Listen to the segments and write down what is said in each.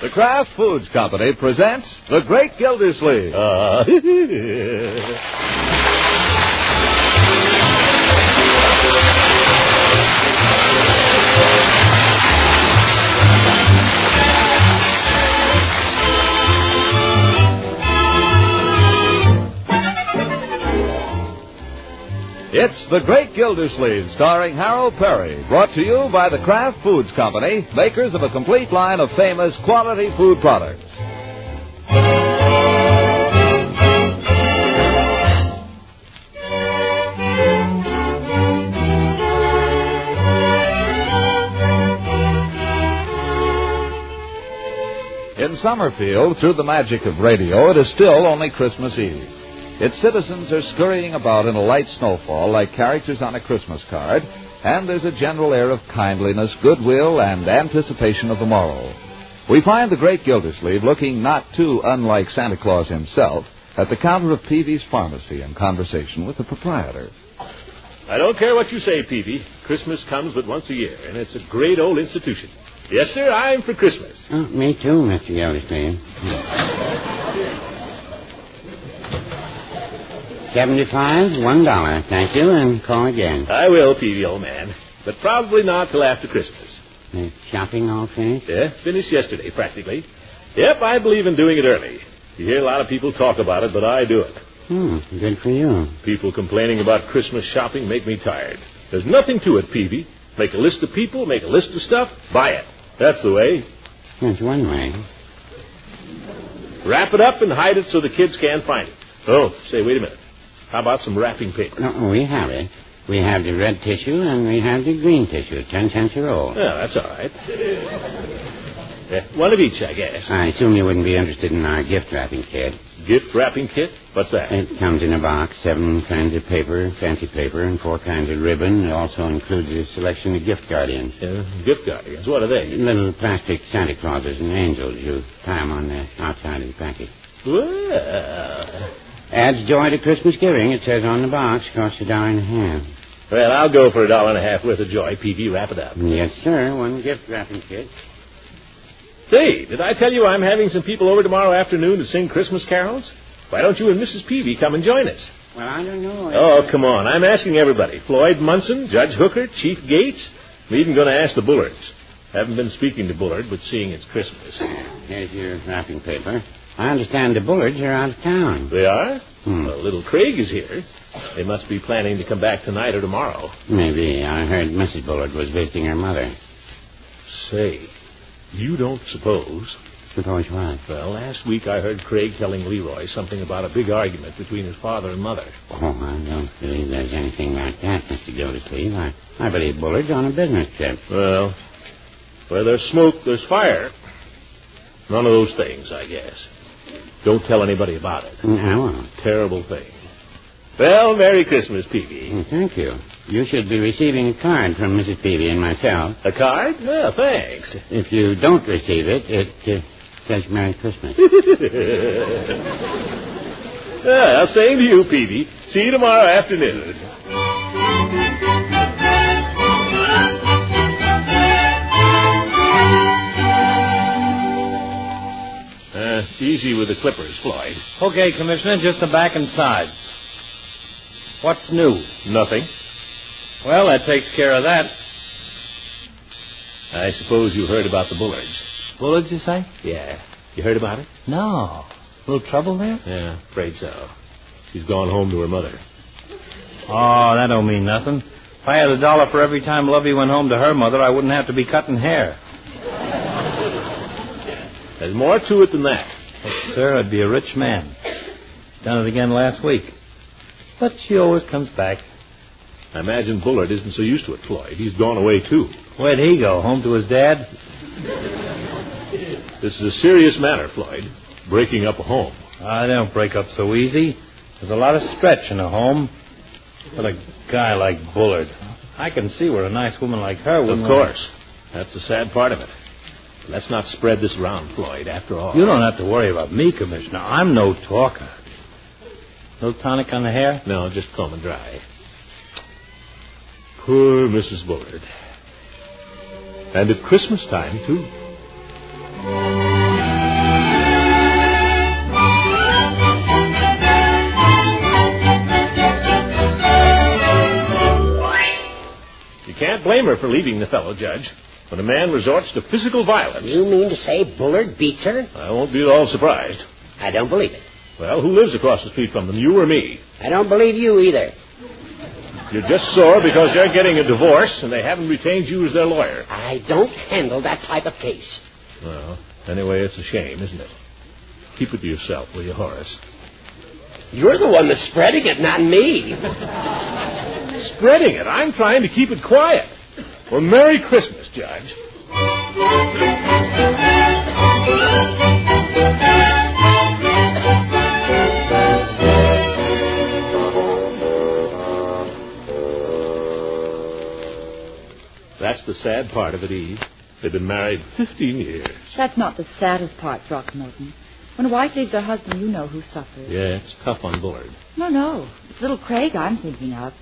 The Kraft Foods Company presents The Great Gildersleeve. It's The Great Gildersleeve, starring Harold Perry, brought to you by the Kraft Foods Company, makers of a complete line of famous quality food products. In Summerfield, through the magic of radio, it is still only Christmas Eve. Its citizens are scurrying about in a light snowfall like characters on a Christmas card, and there's a general air of kindliness, goodwill, and anticipation of the morrow. We find the Great Gildersleeve looking not too unlike Santa Claus himself at the counter of Peavy's Pharmacy in conversation with the proprietor. I don't care what you say, Peavy. Christmas comes but once a year, and it's a great old institution. Yes, sir, I'm for Christmas. Oh, me too, Mr. Gildersleeve. 75, $1. Thank you, and call again. I will, Peavy, old man. But probably not till after Christmas. The shopping all finished? Yeah, finished yesterday, practically. Yep, I believe in doing it early. You hear a lot of people talk about it, but I do it. Good for you. People complaining about Christmas shopping make me tired. There's nothing to it, Peavy. Make a list of people, make a list of stuff, buy it. That's the way. That's one way. Wrap it up and hide it so the kids can't find it. Oh, say, wait a minute. How about some wrapping paper? No, we have it. We have the red tissue and we have the green tissue, 10 cents a roll. Yeah, that's all right. One of each, I guess. I assume you wouldn't be interested in our gift wrapping kit. Gift wrapping kit? What's that? It comes in a box, 7 kinds of paper, fancy paper, and 4 kinds of ribbon. It also includes a selection of gift guardians. Gift guardians? What are they? Little plastic Santa Clauses and angels. You tie them on the outside of the package. Well... Adds joy to Christmas giving, it says on the box. Costs $1.50. Well, I'll go for $1.50 worth of joy. Peavy, wrap it up. Yes, sir. One gift wrapping kit. Say, did I tell you I'm having some people over tomorrow afternoon to sing Christmas carols? Why don't you and Mrs. Peavy come and join us? Well, I don't know. Oh, come on. I'm asking everybody. Floyd Munson, Judge Hooker, Chief Gates. I'm even going to ask the Bullards. Haven't been speaking to Bullard, but seeing it's Christmas. Here's your wrapping paper. I understand the Bullards are out of town. They are? Well, little Craig is here. They must be planning to come back tonight or tomorrow. Maybe. I heard Mrs. Bullard was visiting her mother. Say, you don't suppose... Suppose what? Well, last week I heard Craig telling Leroy something about a big argument between his father and mother. Oh, I don't believe there's anything like that, Mr. Gildersleeve. I believe Bullard's on a business trip. Well, where there's smoke, there's fire. None of those things, I guess. Don't tell anybody about it. I won't. Terrible thing. Well, Merry Christmas, Peavy. Thank you. You should be receiving a card from Mrs. Peavy and myself. A card? Well, thanks. If you don't receive it, it says Merry Christmas. Well, same to you, Peavy. See you tomorrow afternoon. Easy with the clippers, Floyd. Okay, Commissioner, just the back and sides. What's new? Nothing. Well, that takes care of that. I suppose you heard about the Bullards. Bullards, you say? Yeah. You heard about it? No. Little trouble there? Yeah, afraid so. She's gone home to her mother. Oh, that don't mean nothing. If I had $1 for every time Lovey went home to her mother, I wouldn't have to be cutting hair. There's more to it than that. Yes, sir, I'd be a rich man. Done it again last week. But she always comes back. I imagine Bullard isn't so used to it, Floyd. He's gone away, too. Where'd he go? Home to his dad? This is a serious matter, Floyd. Breaking up a home. I don't break up so easy. There's a lot of stretch in a home. But a guy like Bullard, I can see where a nice woman like her would... Of course. That's the sad part of it. Let's not spread this around, Floyd, after all. You don't have to worry about me, Commissioner. I'm no talker. No tonic on the hair? No, just comb and dry. Poor Mrs. Bullard. And at Christmas time, too. blame her for leaving the fellow, Judge. When a man resorts to physical violence... You mean to say Bullard beats her? I won't be at all surprised. I don't believe it. Well, who lives across the street from them, you or me? I don't believe you either. You're just sore because they're getting a divorce and they haven't retained you as their lawyer. I don't handle that type of case. Well, anyway, it's a shame, isn't it? Keep it to yourself, will you, Horace? You're the one that's spreading it, not me. Spreading it? I'm trying to keep it quiet. Well, Merry Christmas, Judge. That's the sad part of it, Eve. They've been married 15 years. That's not the saddest part, Throckmorton. When a wife leaves her husband, you know who suffers. Yeah, it's tough on Bullard. No. It's little Craig I'm thinking of.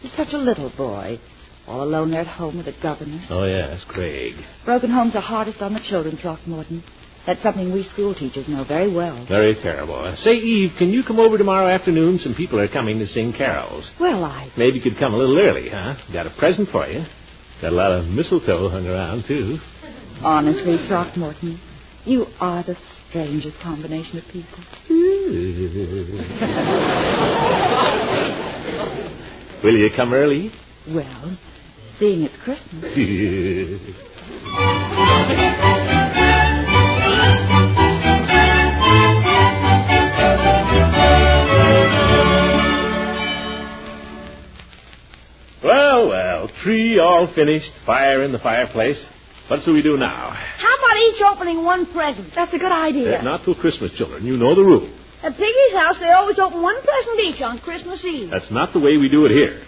He's such a little boy. All alone there at home with a governess. Oh, yeah, that's Craig. Broken homes are hardest on the children, Throckmorton. That's something we school teachers know very well. Very terrible. Say, Eve, can you come over tomorrow afternoon? Some people are coming to sing carols. Well, Maybe you could come a little early, huh? Got a present for you. Got a lot of mistletoe hung around, too. Honestly, Throckmorton, you are the strangest combination of people. Will you come early? Well, seeing it's Christmas. Well, tree all finished, fire in the fireplace. What shall we do now? How about each opening one present? That's a good idea. Not till Christmas, children. You know the rule. At Piggy's house, they always open one present each on Christmas Eve. That's not the way we do it here.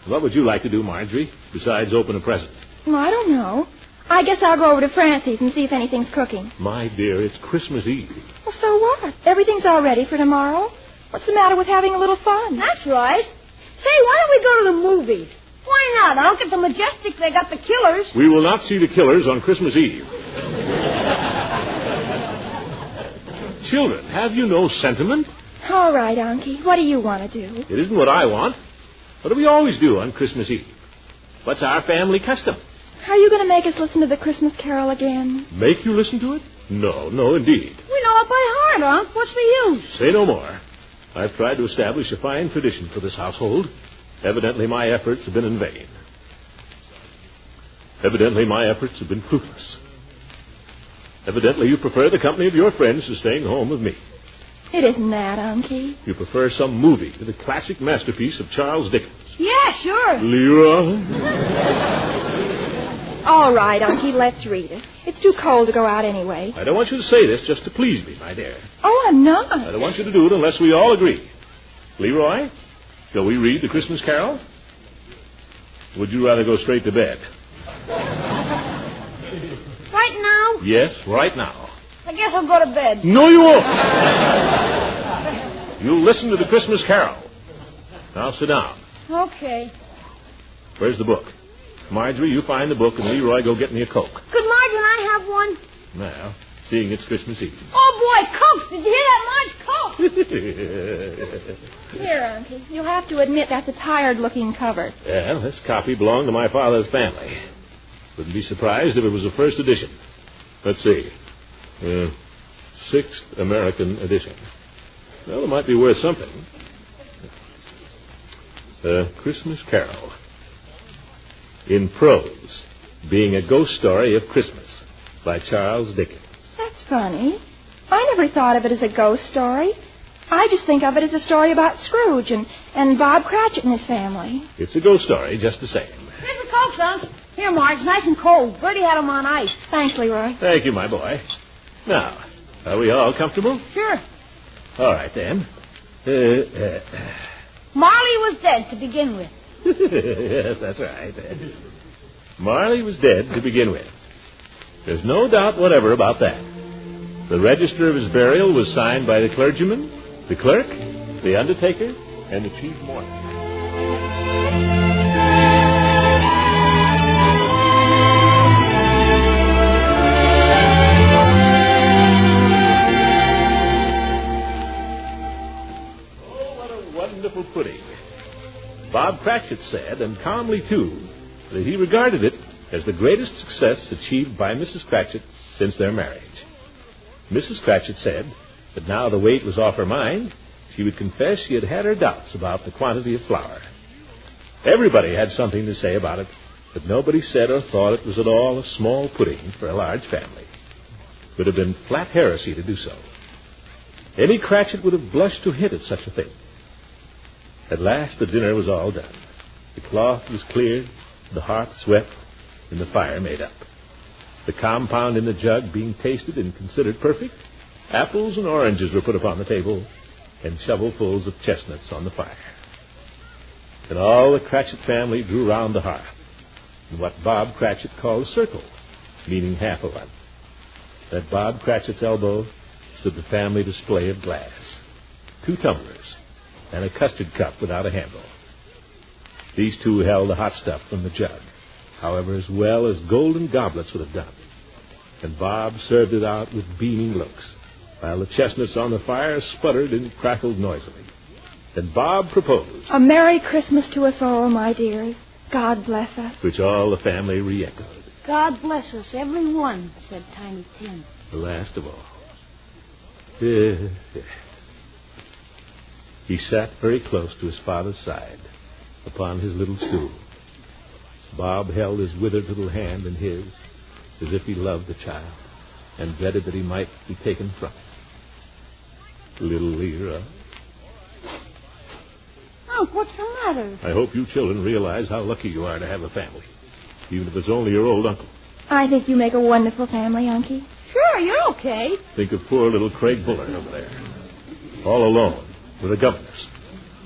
What would you like to do, Marjorie, besides open a present? Well, I don't know. I guess I'll go over to Francie's and see if anything's cooking. My dear, it's Christmas Eve. Well, so what? Everything's all ready for tomorrow. What's the matter with having a little fun? That's right. Say, why don't we go to the movies? Why not, Unc? At the Majestic, they got the Killers. We will not see the Killers on Christmas Eve. Children, have you no sentiment? All right, Unky. What do you want to do? It isn't what I want. What do we always do on Christmas Eve? What's our family custom? Are you going to make us listen to the Christmas Carol again? Make you listen to it? No, indeed. We know it by heart, Unc. What's the use? Say no more. I've tried to establish a fine tradition for this household. Evidently, my efforts have been in vain. Evidently, my efforts have been fruitless. Evidently, you prefer the company of your friends to staying home with me. It isn't that, Unky. You prefer some movie to the classic masterpiece of Charles Dickens. Yeah, sure. Leroy? All right, Unky, let's read it. It's too cold to go out anyway. I don't want you to say this just to please me, my dear. Oh, I'm not. I don't want you to do it unless we all agree. Leroy, shall we read the Christmas Carol? Would you rather go straight to bed? Right now? Yes, right now. I guess I'll go to bed. No, you won't. You'll listen to the Christmas Carol. Now sit down. Okay. Where's the book? Marjorie, you find the book, and Leroy, go get me a Coke. Could Marge and I have one? Well, seeing it's Christmas Eve. Oh, boy, Coke! Did you hear that, Marge? Coke! Here, Unky. You'll have to admit that's a tired-looking cover. Well, this copy belonged to my father's family. Wouldn't be surprised if it was a first edition. Let's see. Sixth American edition. Well, it might be worth something. Christmas Carol. In prose, being a ghost story of Christmas by Charles Dickens. That's funny. I never thought of it as a ghost story. I just think of it as a story about Scrooge and Bob Cratchit and his family. It's a ghost story just the same. Here's the Coke, son. Here, Marge, nice and cold. Bertie had them on ice. Thanks, Leroy. Thank you, my boy. Now, are we all comfortable? Sure. All right, then. Marley was dead to begin with. Yes, that's right. Marley was dead to begin with. There's no doubt whatever about that. The register of his burial was signed by the clergyman, the clerk, the undertaker, and the chief mourner. Oh, what a wonderful pudding. Bob Cratchit said, and calmly too, that he regarded it as the greatest success achieved by Mrs. Cratchit since their marriage. Mrs. Cratchit said that now the weight was off her mind, she would confess she had had her doubts about the quantity of flour. Everybody had something to say about it, but nobody said or thought it was at all a small pudding for a large family. It would have been flat heresy to do so. Any Cratchit would have blushed to hint at such a thing. At last the dinner was all done. The cloth was cleared, the hearth swept, and the fire made up. The compound in the jug being tasted and considered perfect, apples and oranges were put upon the table, and shovelfuls of chestnuts on the fire. Then all the Cratchit family drew round the hearth, in what Bob Cratchit called a circle, meaning half a one. At Bob Cratchit's elbow stood the family display of glass, 2 tumblers, and a custard cup without a handle. These two held the hot stuff from the jug, however, as well as golden goblets would have done. And Bob served it out with beaming looks, while the chestnuts on the fire sputtered and crackled noisily. Then Bob proposed, "A Merry Christmas to us all, my dears. God bless us." which all the family re-echoed. God bless us, every one, said Tiny Tim. The last of all. He sat very close to his father's side, upon his little stool. Bob held his withered little hand in his, as if he loved the child, and dreaded that he might be taken from it. Little Lyra. Unc, what's the matter? I hope you children realize how lucky you are to have a family, even if it's only your old uncle. I think you make a wonderful family, Unky. Sure, you're okay. Think of poor little Craig Bullard over there, all alone with a governess.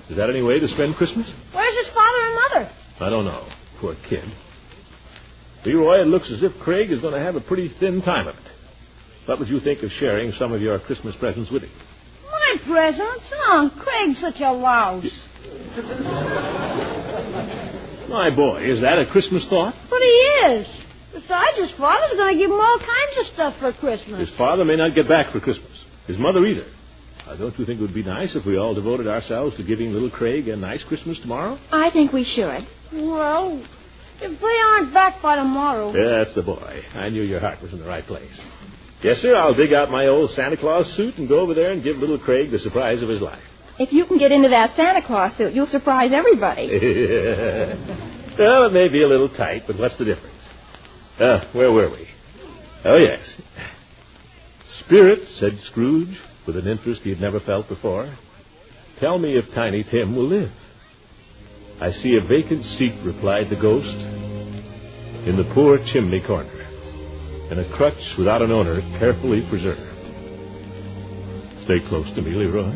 Is that any way to spend Christmas? Where's his father and mother? I don't know. Poor kid. Leroy, it looks as if Craig is going to have a pretty thin time of it. What would you think of sharing some of your Christmas presents with him? My presents? Oh, Craig's such a louse. My boy, is that a Christmas thought? But he is. Besides, his father's going to give him all kinds of stuff for Christmas. His father may not get back for Christmas. His mother either. Don't you think it would be nice if we all devoted ourselves to giving little Craig a nice Christmas tomorrow? I think we should. Well, if they aren't back by tomorrow. Yeah, that's the boy. I knew your heart was in the right place. Yes, sir, I'll dig out my old Santa Claus suit and go over there and give little Craig the surprise of his life. If you can get into that Santa Claus suit, you'll surprise everybody. Well, it may be a little tight, but what's the difference? Where were we? Oh, yes. Spirit, said Scrooge, with an interest he had never felt before, tell me if Tiny Tim will live. I see a vacant seat, replied the ghost, in the poor chimney corner, and a crutch without an owner carefully preserved. Stay close to me, Leroy.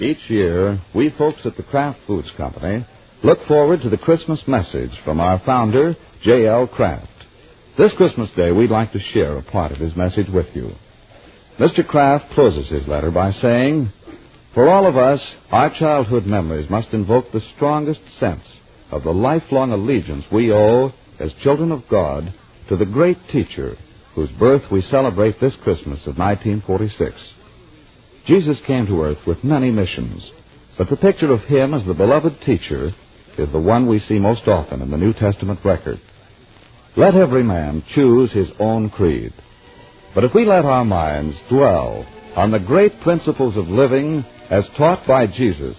Each year, we folks at the Kraft Foods Company look forward to the Christmas message from our founder, J.L. Kraft. This Christmas Day, we'd like to share a part of his message with you. Mr. Kraft closes his letter by saying, "For all of us, our childhood memories must invoke the strongest sense of the lifelong allegiance we owe, as children of God, to the great teacher whose birth we celebrate this Christmas of 1946. Jesus came to earth with many missions, but the picture of him as the beloved teacher is the one we see most often in the New Testament record. Let every man choose his own creed. But if we let our minds dwell on the great principles of living as taught by Jesus,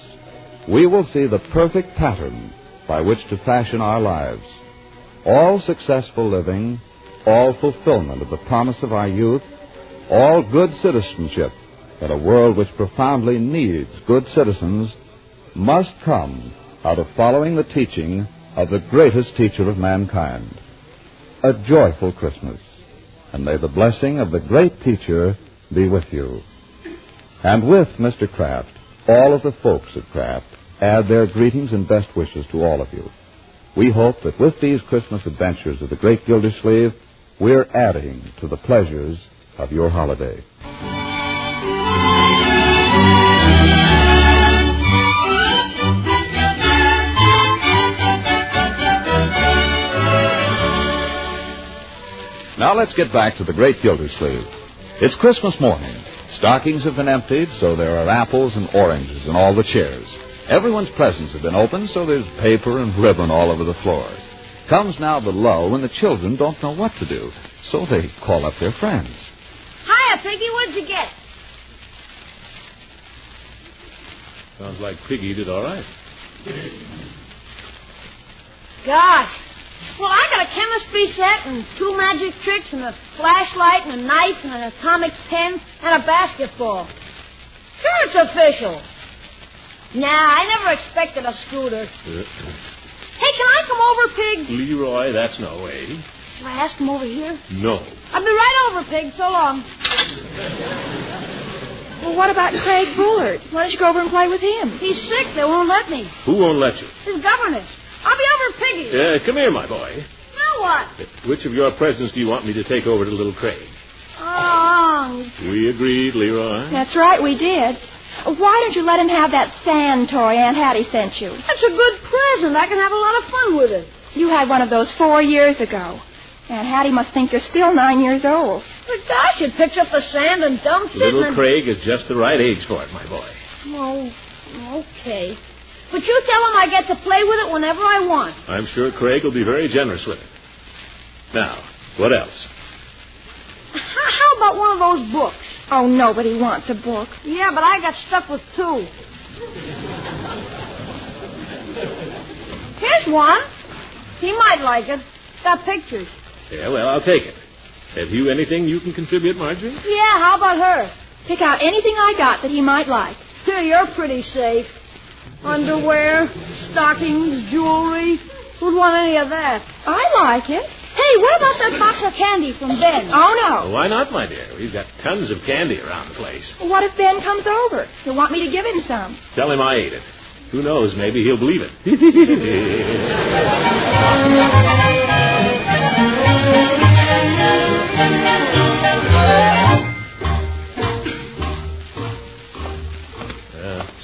we will see the perfect pattern by which to fashion our lives. All successful living, all fulfillment of the promise of our youth, all good citizenship in a world which profoundly needs good citizens, must come out of following the teaching of the greatest teacher of mankind. A joyful Christmas, and may the blessing of the great teacher be with you." And with Mr. Kraft, all of the folks at Kraft add their greetings and best wishes to all of you. We hope that with these Christmas adventures of the great Gildersleeve, we're adding to the pleasures of your holiday. Now let's get back to the great Gildersleeve. It's Christmas morning. Stockings have been emptied, so there are apples and oranges in all the chairs. Everyone's presents have been opened, so there's paper and ribbon all over the floor. Comes now the lull when the children don't know what to do, so they call up their friends. Hiya, Piggy. What'd you get? Sounds like Piggy did all right. Gosh. Well, I got a chemistry set and 2 magic tricks and a flashlight and a knife and an atomic pen and a basketball. Sure, it's official. Nah, I never expected a scooter. Hey, can I come over, Pig? Leroy, that's no way. Can I ask him over here? No. I'll be right over, Pig. So long. Well, what about Craig Bullard? Why don't you go over and play with him? He's sick. They won't let me. Who won't let you? His governess. I'll be over, Piggy. Come here, my boy. Now what? Which of your presents do you want me to take over to little Craig? Oh. We agreed, Leroy. That's right, we did. Why don't you let him have that sand toy Aunt Hattie sent you? That's a good present. I can have a lot of fun with it. You had one of those 4 years ago. Aunt Hattie must think you're still 9 years old. But gosh, it picks up the sand and dumps it. Little Craig is just the right age for it, my boy. Oh, okay. But you tell him I get to play with it whenever I want. I'm sure Craig will be very generous with it. Now, what else? How about one of those books? Oh, nobody wants a book. Yeah, but I got stuck with 2. Here's one. He might like it. Got pictures. Yeah, well, I'll take it. Have you anything you can contribute, Marjorie? Yeah, how about her? Pick out anything I got that he might like. You're pretty safe. Underwear, stockings, jewelry. Who'd want any of that? I like it. Hey, what about that box of candy from Ben? Oh, no. Well, why not, my dear? We've got tons of candy around the place. What if Ben comes over? He'll want me to give him some. Tell him I ate it. Who knows, maybe he'll believe it.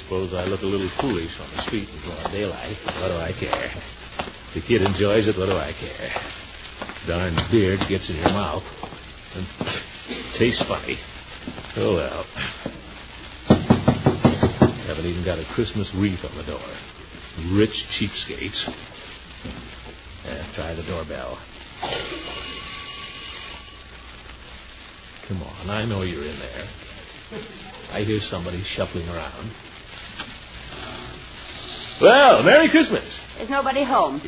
Suppose I look a little foolish on the street in broad daylight. What do I care? The kid enjoys it. What do I care? Darn beard gets in your mouth and tastes funny. Oh, well. Haven't even got a Christmas wreath on the door. Rich cheapskates. Try the doorbell. Come on, I know you're in there. I hear somebody shuffling around. Well, Merry Christmas. There's nobody home.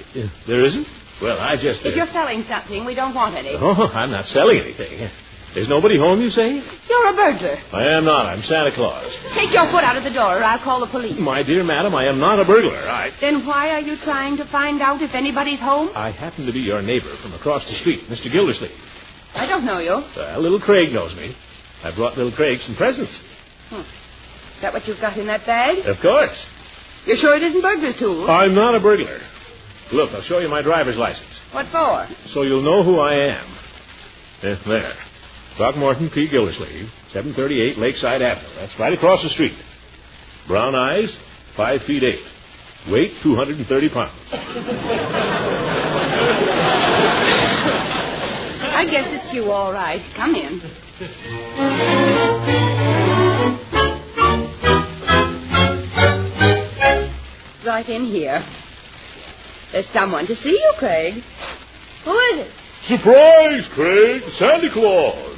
There isn't? Well, I just... If you're selling something, we don't want any. Oh, I'm not selling anything. There's nobody home, you say? You're a burglar. I am not. I'm Santa Claus. Take your foot out of the door or I'll call the police. My dear madam, I am not a burglar. Then why are you trying to find out if anybody's home? I happen to be your neighbor from across the street, Mr. Gildersleeve. I don't know you. Little Craig knows me. I brought little Craig some presents. Is that what you've got in that bag? Of course. You're sure it isn't burglar's tools? I'm not a burglar. Look, I'll show you my driver's license. What for? So you'll know who I am. There. Throckmorton P. Gildersleeve, 738 Lakeside Avenue. That's right across the street. Brown eyes, 5 feet 8. Weight, 230 pounds. I guess it's you, all right. Come in. Right in here. There's someone to see you, Craig. Who is it? Surprise, Craig! Santa Claus!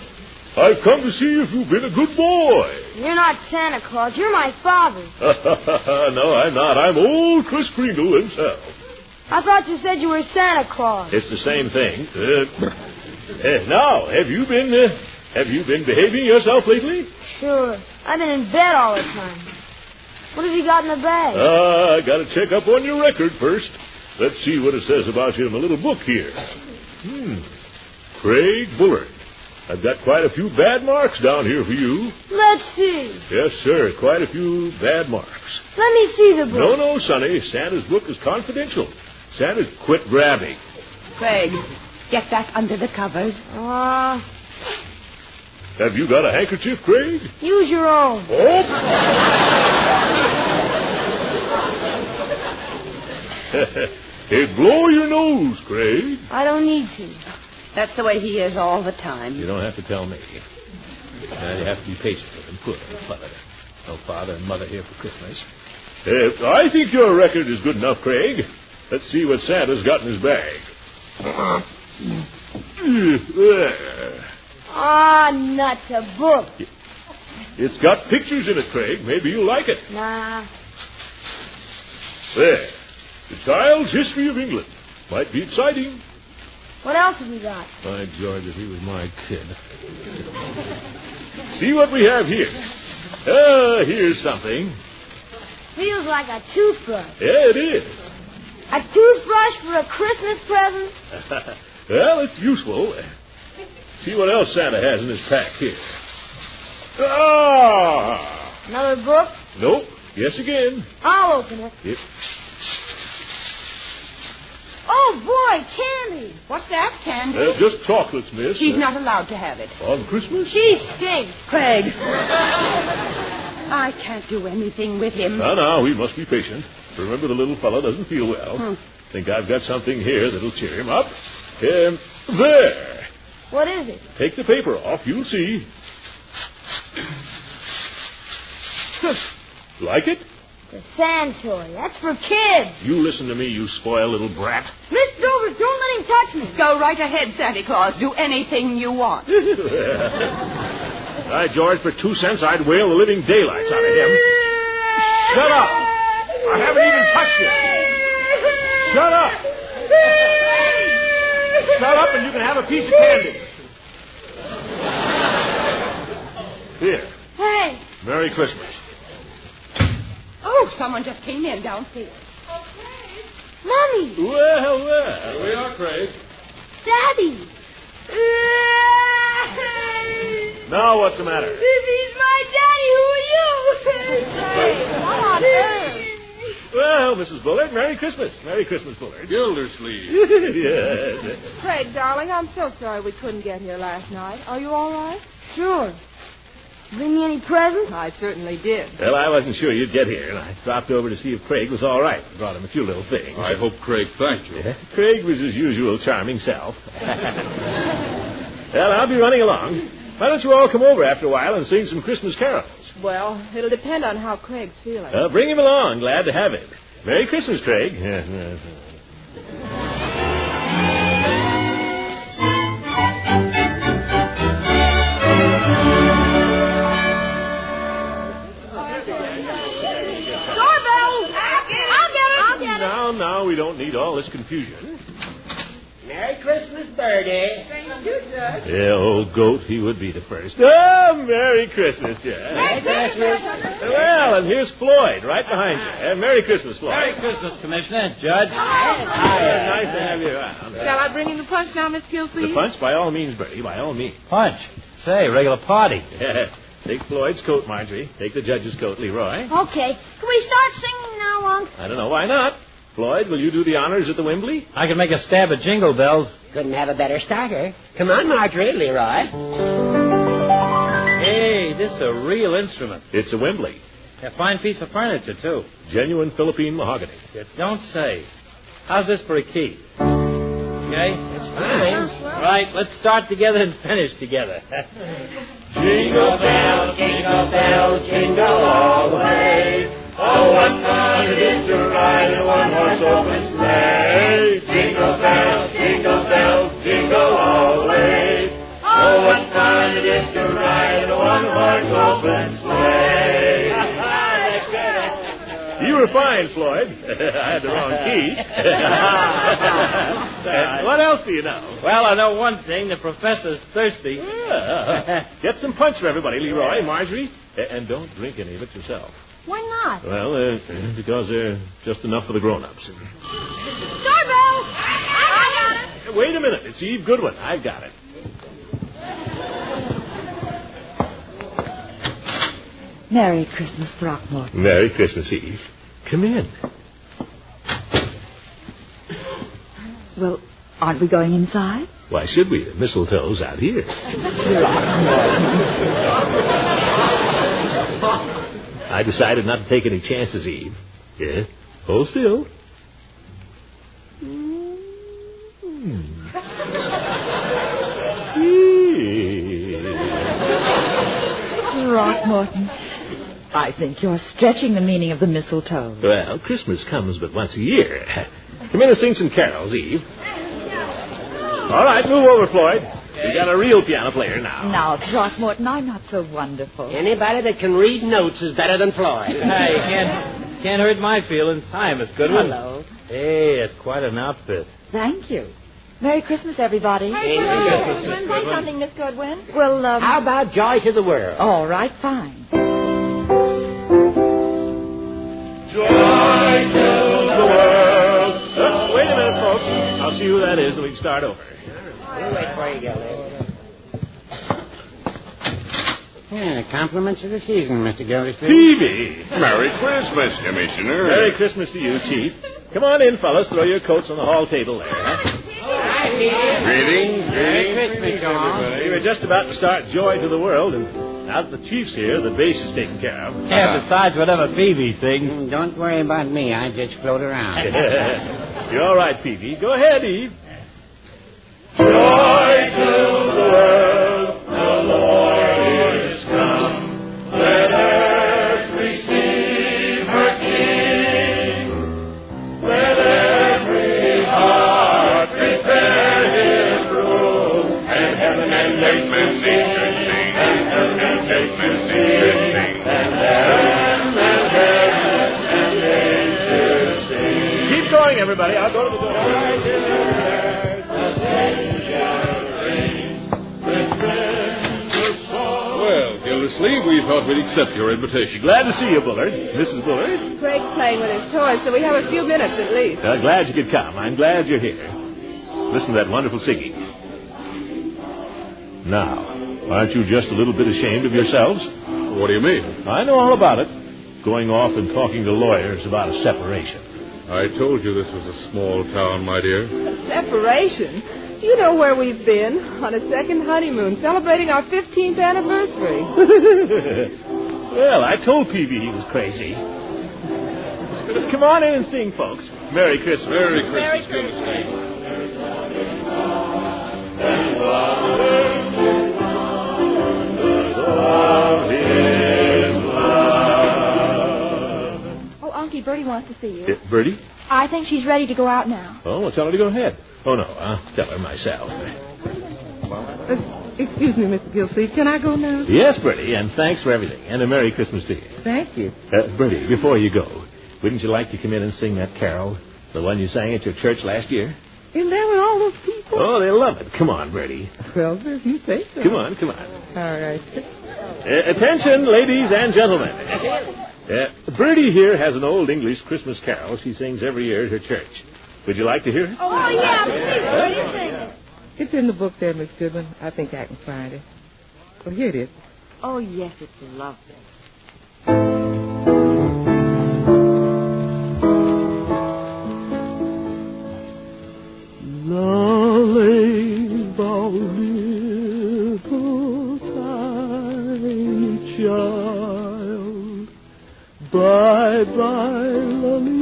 I've come to see if you've been a good boy. You're not Santa Claus. You're my father. No, I'm not. I'm old Kris Kringle himself. I thought you said you were Santa Claus. It's the same thing. Now, have you been behaving yourself lately? Sure. I've been in bed all the time. What have you got in the bag? I got to check up on your record first. Let's see what it says about you in a little book here. Craig Bullard. I've got quite a few bad marks down here for you. Let's see. Yes, sir, quite a few bad marks. Let me see the book. No, Sonny. Santa's book is confidential. Santa's quit grabbing. Craig, get that under the covers. Have you got a handkerchief, Craig? Use your own. Oh! Hey, blow your nose, Craig. I don't need to. That's the way he is all the time. You don't have to tell me. Now you have to be patient with him. Poor little fella. No father and mother here for Christmas. I think your record is good enough, Craig. Let's see what Santa's got in his bag. Ah, nuts, a book. It's got pictures in it, Craig. Maybe you'll like it. Nah. There. The Child's History of England. Might be exciting. What else have you got? By George, if he was my kid. See what we have here. Here's something. Feels like a toothbrush. Yeah, it is. A toothbrush for a Christmas present? Well, it's useful. See what else Santa has in his pack here. Ah! Another book? Nope. Guess again. I'll open it. Yep. Oh, boy, candy. What's that, Candy? Just chocolates, miss. She's not allowed to have it. On Christmas? She stinks. Craig. I can't do anything with him. Now, we must be patient. Remember, the little fellow doesn't feel well. Think I've got something here that'll cheer him up. There. What is it? Take the paper off. You'll see. Like it? The sand toy. That's for kids. You listen to me, you spoiled little brat. Miss Dover, don't let him touch me. Go right ahead, Santa Claus. Do anything you want. All right, George, for 2 cents, I'd whale the living daylights out of him. Shut up. I haven't even touched you. Shut up. Shut up and you can have a piece of candy. Here. Hey. Merry Christmas. Oh, someone just came in downstairs. Mommy. Well. Here we are, Craig. Daddy. Now what's the matter? If he's my daddy, who are you? Hey, what on earth? Well, Mrs. Bullard, Merry Christmas. Merry Christmas, Bullard. Gildersleeve. Yes. Craig, darling, I'm so sorry we couldn't get here last night. Are you all right? Sure. Bring me any presents? I certainly did. Well, I wasn't sure you'd get here, and I dropped over to see if Craig was all right. Brought him a few little things. I hope Craig thanked you. Yeah. Craig was his usual charming self. Well, I'll be running along. Why don't you all come over after a while and sing some Christmas carols? Well, it'll depend on how Craig's feeling. Bring him along. Glad to have him. Merry Christmas, Craig. Now, we don't need all this confusion. Merry Christmas, Birdie. Thank you, Judge. Yeah, old goat, he would be the first. Oh, Merry Christmas, Judge. Merry Christmas. Well, and here's Floyd right behind you. Merry Christmas, Floyd. Merry Christmas, Commissioner, Judge. Nice to have you around. Shall I bring in the punch now, Miss Gildersleeve? The punch, by all means, Bertie, by all means. Punch. Say, regular party. Take Floyd's coat, Marjorie. Take the judge's coat, Leroy. Okay. Can we start singing now, Unc? I don't know. Why not? Floyd, will you do the honors at the Wembley? I can make a stab at Jingle Bells. Couldn't have a better starter. Come on, Marjorie, Leroy. Hey, this is a real instrument. It's a Wembley. A fine piece of furniture, too. Genuine Philippine mahogany. You don't say. How's this for a key? Okay? It's fine. Right, let's start together and finish together. Jingle bells, jingle all the way. Oh, what fun it is to ride in a one-horse open sleigh. Jingle bells, jingle all the way. Oh, what fun it is to ride in a one-horse open sleigh. You were fine, Floyd. I had the wrong key. What else do you know? Well, I know one thing. The professor's thirsty. Get some punch for everybody, Leroy, Marjorie. And don't drink any of it yourself. Why not? Well, because they're just enough for the grown-ups. Doorbell! I got it. Wait a minute. It's Eve Goodwin. I've got it. Merry Christmas, Throckmorton. Merry Christmas, Eve. Come in. Well, aren't we going inside? Why should we? The mistletoe's out here. I decided not to take any chances, Eve. Yeah? Hold still. Throckmorton, I think you're stretching the meaning of the mistletoe. Well, Christmas comes but once a year. Come in and sing some carols, Eve. All right, move over, Floyd. We got a real piano player now. Now, Throckmorton, I'm not so wonderful. Anybody that can read notes is better than Floyd. Hey, can't hurt my feelings. Hi, Miss Goodwin. Hello. Hey, it's quite an outfit. Thank you. Merry Christmas, everybody. Say something, Miss Goodwin. Well, How about Joy to the World? all right, fine. Joy to the world. Wait a minute, folks. I'll see who that is, and we can start over. We'll wait for you, Gildersleeve. Yeah, compliments of the season, Mr. Gildersleeve. Phoebe! Merry Christmas, Commissioner. Merry Christmas to you, Chief. Come on in, fellas. Throw your coats on the hall table there. Greetings, Merry Christmas, y'all. We were just about to start Joy to the World, and now that the Chief's here, the bass is taken care of. Yeah, besides whatever Phoebe sings. Don't worry about me. I just float around. You're all right, Phoebe. Go ahead, Eve. Joy to the world, the Lord is come. Let earth receive her King. Let every heart prepare him room. And heaven and earth sing, and heaven and earth sing, and heaven and angels sing. Keep going, everybody. I'll go to the door. Well, Gildersleeve, we thought we'd accept your invitation. Glad to see you, Bullard. Mrs. Bullard. Craig's playing with his toys, so we have a few minutes at least. Glad you could come. I'm glad you're here. Listen to that wonderful singing. Now, aren't you just a little bit ashamed of yourselves? What do you mean? I know all about it. Going off and talking to lawyers about a separation. I told you this was a small town, my dear. A separation? Do you know where we've been? On a second honeymoon, celebrating our 15th anniversary. Well, I told Peavy he was crazy. Come on in and sing, folks. Merry Christmas. Merry Christmas, Merry Gildersleeve. Oh, Unky, Bertie wants to see you. Bertie? I think she's ready to go out now. Oh, well, tell her to go ahead. Oh, no, I'll tell her myself. Excuse me, Mr. Gildersleeve. Can I go now? Yes, Bertie, and thanks for everything. And a Merry Christmas to you. Thank you. Bertie, before you go, wouldn't you like to come in and sing that carol? The one you sang at your church last year? In there with all those people? Oh, they love it. Come on, Bertie. Well, if you say so. Come on, come on. All right. Attention, ladies and gentlemen. Bertie here has an old English Christmas carol she sings every year at her church. Would you like to hear it? Oh, yeah, please. What do you think? It's in the book there, Miss Goodwin. I think I can find it. Well, here it is. Oh, yes, it's lovely. Lolly, thou little tiny child, bye-bye, lolly,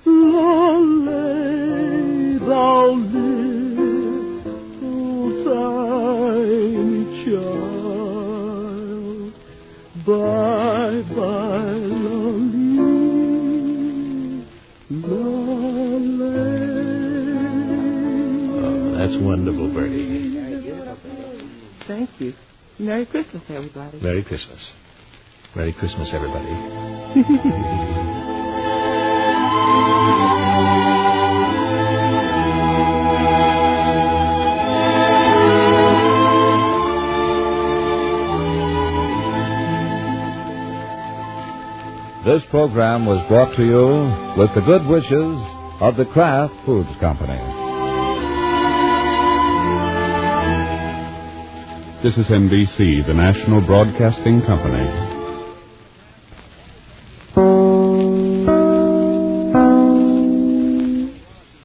lolly, lolly, thou little tiny child, bye-bye, lolly. That's wonderful, Bertie. Thank you. Merry Christmas, everybody. Merry Christmas. Merry Christmas, everybody. This program was brought to you with the good wishes of the Kraft Foods Company. This is NBC, the National Broadcasting Company.